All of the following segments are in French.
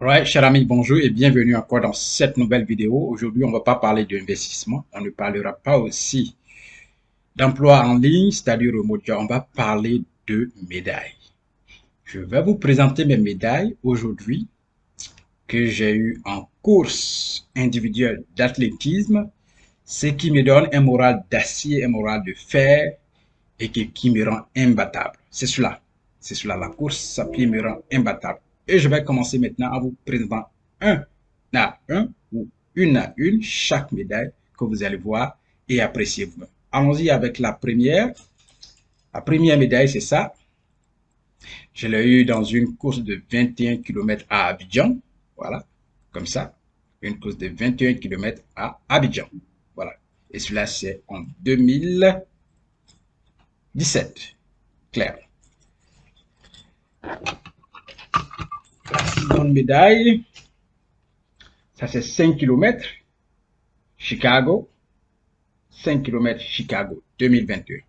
Ouais, cher ami, bonjour et bienvenue encore dans cette nouvelle vidéo. Aujourd'hui, on ne va pas parler d'investissement, on ne parlera pas aussi d'emploi en ligne, c'est-à-dire remote job. On va parler de médailles. Je vais vous présenter mes médailles aujourd'hui que j'ai eues en course individuelle d'athlétisme, ce qui me donne un moral d'acier, un moral de fer et qui me rend imbattable. C'est cela, la course à pied me rend imbattable. Et je vais commencer maintenant en vous présentant un à un ou une à une chaque médaille que vous allez voir et apprécier vous-même. Allons-y avec la première. La première médaille, c'est ça. Je l'ai eu dans une course de 21 km à Abidjan. Voilà, comme ça. Une course de 21 km à Abidjan. Voilà. Et cela, c'est en 2017. Clair. La seconde médaille, ça c'est 5 km, Chicago. 5 km Chicago 2021.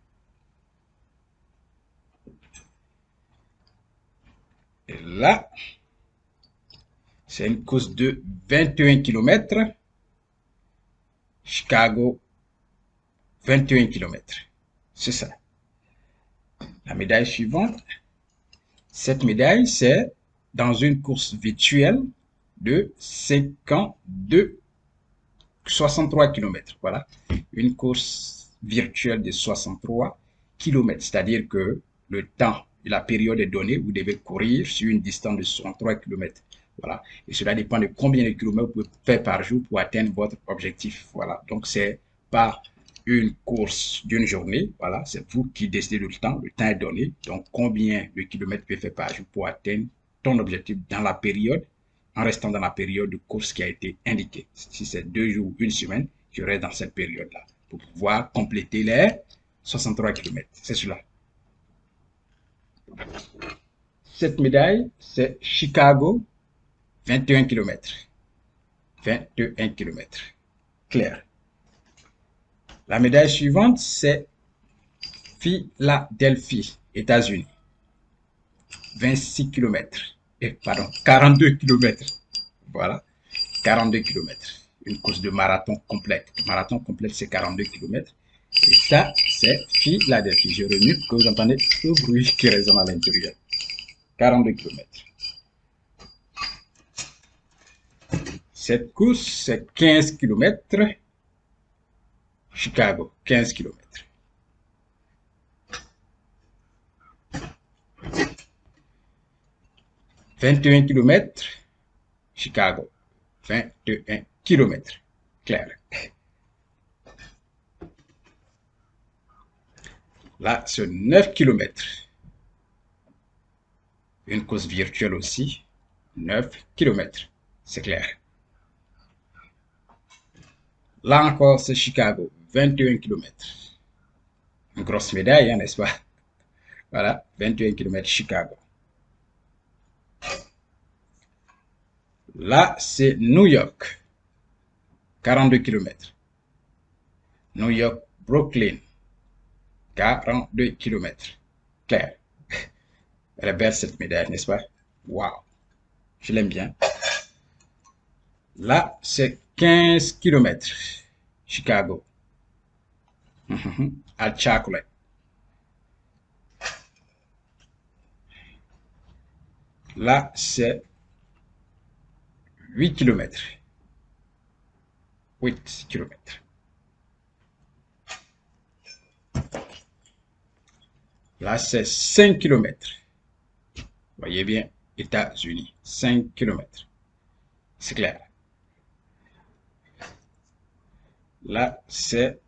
Et là, c'est une course de 21 km, Chicago 21 km. C'est ça. La médaille suivante, cette médaille, c'est dans une course virtuelle de 52 63 km. Voilà. Une course virtuelle de 63 km. C'est-à-dire que le temps et la période est donnée, vous devez courir sur une distance de 63 km. Voilà. Et cela dépend de combien de kilomètres vous pouvez faire par jour pour atteindre votre objectif. Voilà. Donc, c'est pas une course d'une journée. Voilà. C'est vous qui décidez du temps. Le temps est donné. Donc, combien de kilomètres vous pouvez faire par jour pour atteindre ton objectif dans la période en restant dans la période de course qui a été indiquée. Si c'est 2 jours, une semaine, je reste dans cette période-là pour pouvoir compléter les 63 km. C'est cela. Cette médaille, c'est Chicago, 21 km. 21 km. Clair. La médaille suivante, c'est Philadelphie, États-Unis. 26 km. Pardon, 42 km. Voilà, 42 km. Une course de marathon complète. Marathon complète, c'est 42 km. Et ça, c'est Philadelphie. Je remue que vous entendez ce bruit qui résonne à l'intérieur. 42 km. Cette course, c'est 15 km. Chicago, 15 km. « 21 km. Chicago, 21 km. Clair. Là, c'est 9 km. Une course virtuelle aussi. 9 km. C'est clair. Là encore, c'est Chicago, 21 km. Une grosse médaille, hein, n'est-ce pas? Voilà, 21 km Chicago. Là, c'est New York, 42 km. New York, Brooklyn, 42 km. Claire. Elle est belle cette médaille, n'est-ce pas? Waouh, je l'aime bien. Là, c'est 15 km. Chicago. À Chocolate. Là, c'est 8 km. 8 km. Là, c'est 5 km. Voyez bien, États-Unis. 5 km. C'est clair. Là, c'est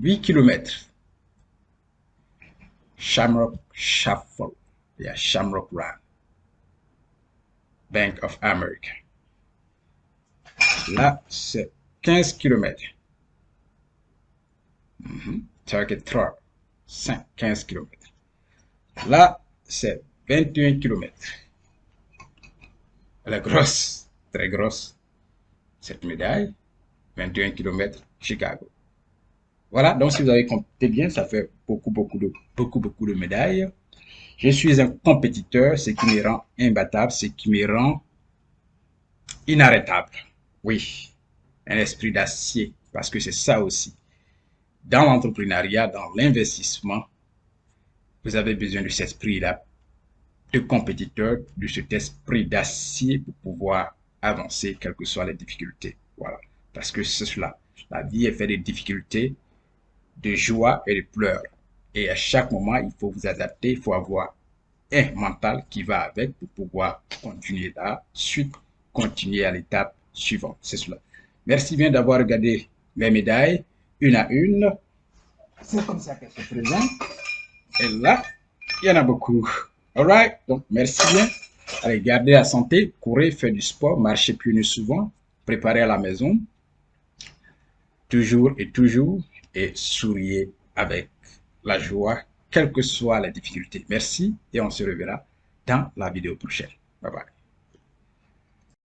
8 km. Shamrock Shuffle. Il y a Shamrock Run. Bank of America. Là, c'est 15 km. Target Truck. 15 km. Là, c'est 21 km. Elle est grosse, très grosse, cette médaille. 21 km, Chicago. Voilà, donc si vous avez compté bien, ça fait beaucoup de médailles. Je suis un compétiteur, ce qui me rend imbattable, ce qui me rend inarrêtable. Oui, un esprit d'acier, parce que c'est ça aussi. Dans l'entrepreneuriat, dans l'investissement, vous avez besoin de cet esprit-là, de compétiteur, de cet esprit d'acier pour pouvoir avancer, quelles que soient les difficultés. Voilà, parce que c'est cela. La vie est faite de difficultés, de joie et de pleurs. Et à chaque moment, il faut vous adapter, il faut avoir un mental qui va avec pour pouvoir continuer la suite, continuer à l'étape suivante. C'est cela. Merci bien d'avoir regardé mes médailles, une à une. C'est comme ça qu'elles se présentent. Et là, il y en a beaucoup. Alright? Donc, merci bien. Allez, gardez la santé, courez, faites du sport, marchez plus nu souvent, préparez à la maison, toujours, et souriez avec la joie, quelles que soient les difficultés. Merci et on se reverra dans la vidéo prochaine. Bye bye.